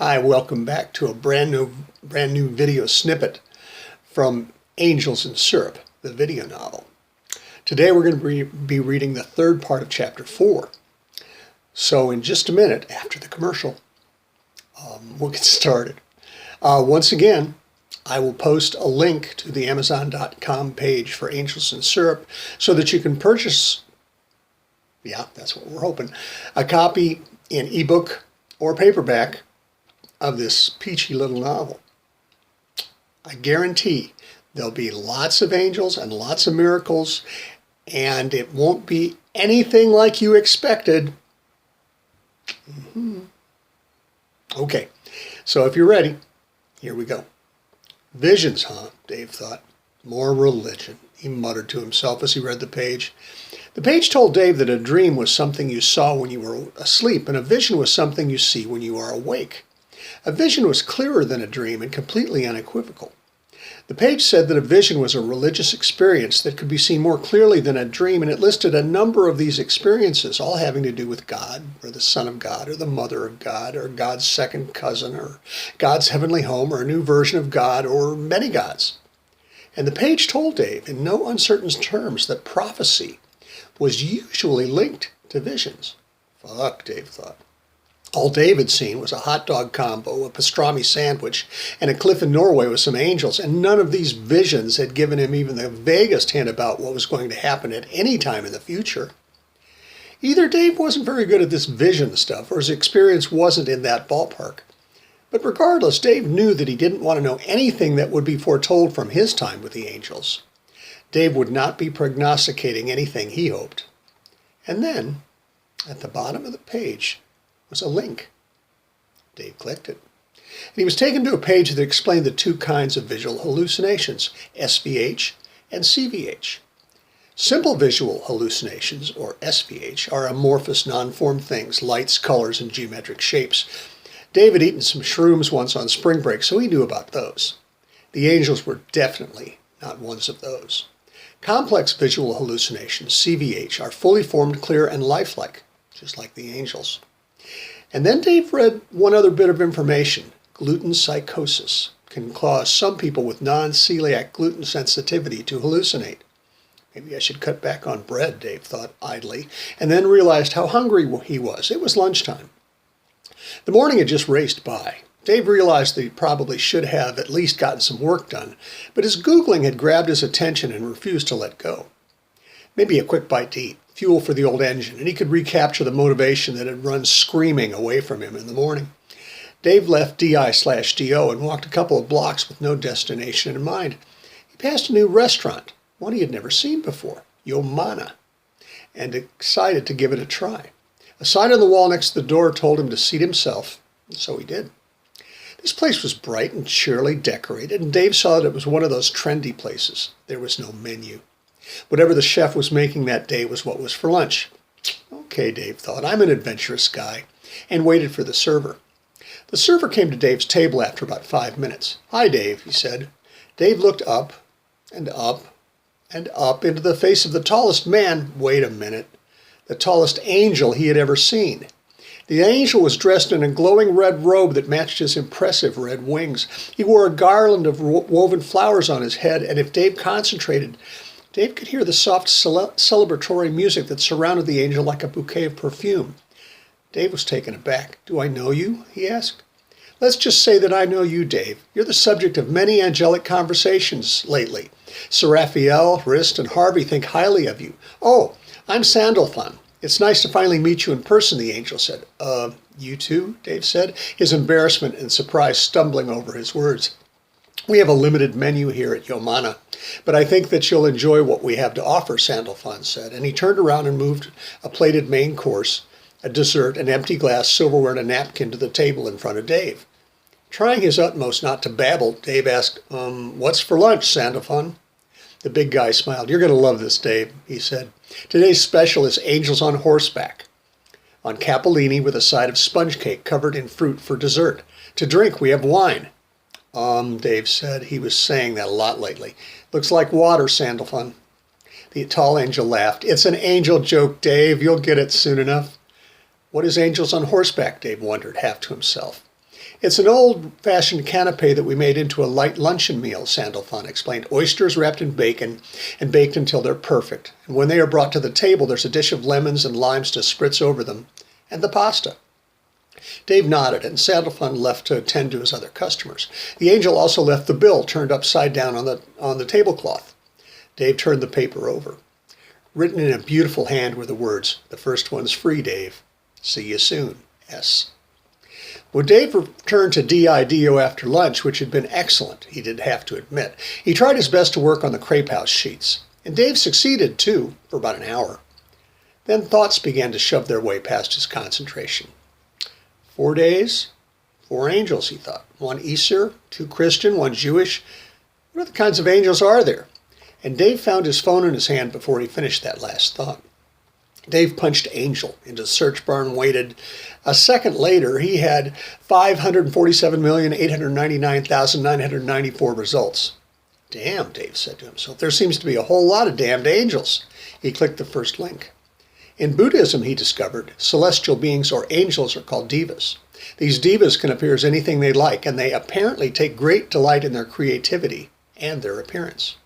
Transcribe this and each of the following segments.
Hi, welcome back to a brand new video snippet from Angels in Syrup, the video novel. Today we're going to be reading the third part of chapter 4. So in just a minute after the commercial, we'll get started. Once again, I will post a link to the Amazon.com page for Angels in Syrup so that you can purchase, that's what we're hoping, a copy in ebook or paperback of this peachy little novel. I guarantee there'll be lots of angels and lots of miracles, and it won't be anything like you expected. Okay, so if you're ready, here we go. Visions, huh? Dave thought. More religion, he muttered to himself as he read the page. The page told Dave that a dream was something you saw when you were asleep, and a vision was something you see when you are awake. A vision was clearer than a dream and completely unequivocal. The page said that a vision was a religious experience that could be seen more clearly than a dream, and it listed a number of these experiences, all having to do with God, or the Son of God, or the Mother of God, or God's second cousin, or God's heavenly home, or a new version of God, or many gods. And the page told Dave in no uncertain terms that prophecy was usually linked to visions. Fuck, Dave thought. All Dave had seen was a hot dog combo, a pastrami sandwich, and a cliff in Norway with some angels, and none of these visions had given him even the vaguest hint about what was going to happen at any time in the future. Either Dave wasn't very good at this vision stuff, or his experience wasn't in that ballpark. But regardless, Dave knew that he didn't want to know anything that would be foretold from his time with the angels. Dave would not be prognosticating anything, he hoped. And then, at the bottom of the page, was a link. Dave clicked it. And he was taken to a page that explained the two kinds of visual hallucinations, SVH and CVH. Simple visual hallucinations, or SVH, are amorphous, non-formed things, lights, colors, and geometric shapes. Dave had eaten some shrooms once on spring break, so he knew about those. The angels were definitely not ones of those. Complex visual hallucinations, CVH, are fully formed, clear, and lifelike, just like the angels. And then Dave read one other bit of information. Gluten psychosis can cause some people with non-celiac gluten sensitivity to hallucinate. Maybe I should cut back on bread, Dave thought idly, and then realized how hungry he was. It was lunchtime. The morning had just raced by. Dave realized that he probably should have at least gotten some work done, but his Googling had grabbed his attention and refused to let go. Maybe a quick bite to eat, fuel for the old engine, and he could recapture the motivation that had run screaming away from him in the morning. Dave left DI/DO and walked a couple of blocks with no destination in mind. He passed a new restaurant, one he had never seen before, Yomana, and decided to give it a try. A sign on the wall next to the door told him to seat himself, and so he did. This place was bright and cheerily decorated, and Dave saw that it was one of those trendy places. There was no menu. Whatever the chef was making that day was what was for lunch. Okay, Dave thought, I'm an adventurous guy, and waited for the server. The server came to Dave's table after about 5 minutes. Hi, Dave, he said. Dave looked up and up and up into the face of the tallest man, wait a minute, the tallest angel he had ever seen. The angel was dressed in a glowing red robe that matched his impressive red wings. He wore a garland of woven flowers on his head, and if Dave concentrated, Dave could hear the soft celebratory music that surrounded the angel like a bouquet of perfume. Dave was taken aback. Do I know you? He asked. Let's just say that I know you, Dave. You're the subject of many angelic conversations lately. Sir Raphael, Rist, and Harvey think highly of you. Oh, I'm Sandalphon. It's nice to finally meet you in person, the angel said. You too? Dave said, his embarrassment and surprise stumbling over his words. We have a limited menu here at Yomana, but I think that you'll enjoy what we have to offer, Sandalphon said, and he turned around and moved a plated main course, a dessert, an empty glass, silverware, and a napkin to the table in front of Dave. Trying his utmost not to babble, Dave asked, what's for lunch, Sandalphon? The big guy smiled. You're going to love this, Dave, he said. Today's special is angels on horseback, on capellini with a side of sponge cake covered in fruit for dessert. To drink, we have wine. Dave said. He was saying that a lot lately. Looks like water, Sandalphon. The tall angel laughed. It's an angel joke, Dave. You'll get it soon enough. What is angels on horseback? Dave wondered, half to himself. It's an old-fashioned canapé that we made into a light luncheon meal, Sandalphon explained. Oysters wrapped in bacon and baked until they're perfect. And when they are brought to the table, there's a dish of lemons and limes to spritz over them, and the pasta. Dave nodded, and Sandalphon left to attend to his other customers. The angel also left the bill turned upside down on the tablecloth. Dave turned the paper over. Written in a beautiful hand were the words, "The first one's free, Dave. See you soon, S." When Dave returned to DIDO after lunch, which had been excellent, he did have to admit, he tried his best to work on the Crepe House sheets. And Dave succeeded, too, for about an hour. Then thoughts began to shove their way past his concentration. 4 days, 4 angels, he thought. 1 Easter, 2 Christian, 1 Jewish. What other kinds of angels are there? And Dave found his phone in his hand before he finished that last thought. Dave punched angel into the search bar and waited. A second later, he had 547,899,994 results. Damn, Dave said to himself, there seems to be a whole lot of damned angels. He clicked the first link. In Buddhism, he discovered, celestial beings or angels are called devas. These devas can appear as anything they like, and they apparently take great delight in their creativity and their appearance.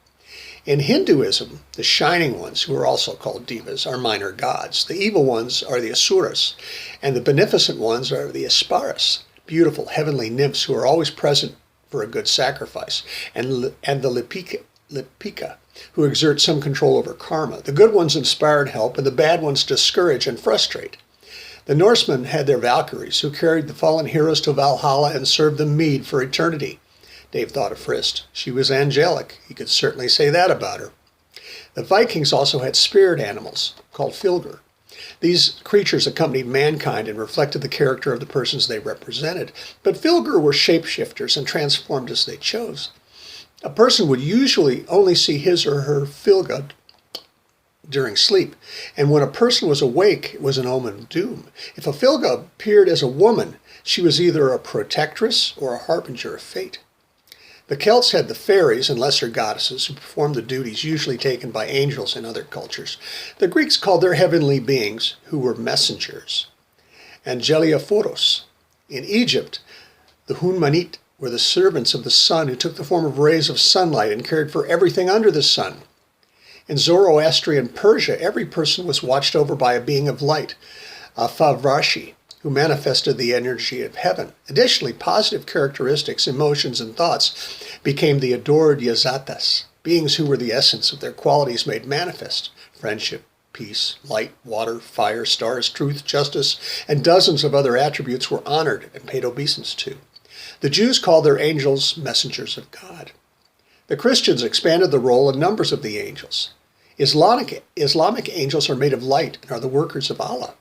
In Hinduism, the shining ones, who are also called devas, are minor gods. The evil ones are the asuras, and the beneficent ones are the asparas, beautiful heavenly nymphs who are always present for a good sacrifice, and the lipika, who exert some control over karma. The good ones inspire and help, and the bad ones discourage and frustrate. The Norsemen had their Valkyries, who carried the fallen heroes to Valhalla and served them mead for eternity. Dave thought of Frist. She was angelic. He could certainly say that about her. The Vikings also had spirit animals, called fylgr. These creatures accompanied mankind and reflected the character of the persons they represented. But fylgr were shapeshifters and transformed as they chose. A person would usually only see his or her fylgr during sleep, and when a person was awake, it was an omen of doom. If a fylgr appeared as a woman, she was either a protectress or a harbinger of fate. The Celts had the fairies and lesser goddesses who performed the duties usually taken by angels in other cultures. The Greeks called their heavenly beings, who were messengers, angeliophores. In Egypt, the Hunmanit were the servants of the sun who took the form of rays of sunlight and cared for everything under the sun. In Zoroastrian Persia, every person was watched over by a being of light, a Favrashi, who manifested the energy of heaven. Additionally, positive characteristics, emotions, and thoughts became the adored yazatas, beings who were the essence of their qualities made manifest: friendship, peace, light, water, fire, stars, truth, justice, and dozens of other attributes were honored and paid obeisance to. The Jews called their angels messengers of God. The Christians expanded the role and numbers of the angels. Islamic angels are made of light and are the workers of Allah.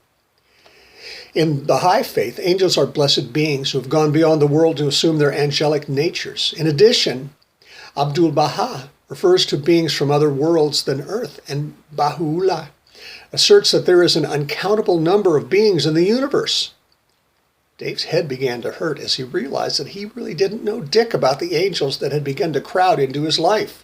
In the high faith, angels are blessed beings who have gone beyond the world to assume their angelic natures. In addition, Abdul Baha refers to beings from other worlds than Earth, and Baha'u'llah asserts that there is an uncountable number of beings in the universe. Dave's head began to hurt as he realized that he really didn't know dick about the angels that had begun to crowd into his life.